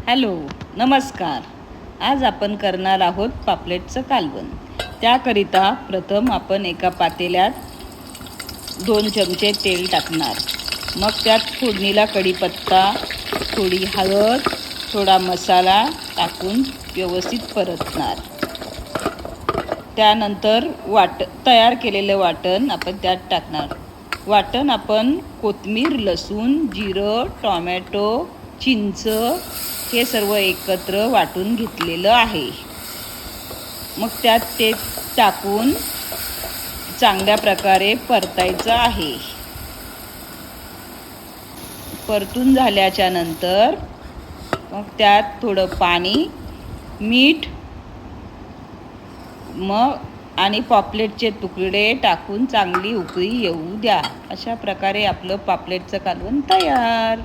Hello, नमस्कार. आज आपण करणार आहोत पापलेटचं कालवण. त्याकरिता प्रथम आपण एका पातेल्यात 2 चमचे तेल टाकणार. मग त्यात फोडणीला कढीपत्ता, थोडी हळद, थोडा मसाला टाकून व्यवस्थित परतणार. त्यानंतर तयार केलेलं वाटण आपण त्यात टाकणार. वाटण आपण कोथिंबीर, लसूण, जिरं, टोमॅटो, चिंच हे सर्व एकत्र वाटून घेतलेलं आहे. मग त्यात ते टाकून चांगल्या प्रकारे परतायचं आहे. परतून झाल्याच्या नंतर मग त्यात थोडं पाणी, मीठ आणि पापलेटचे तुकडे टाकून चांगली उकळी येऊ द्या. अशा प्रकारे आपलं पापलेटचं कालवण तयार.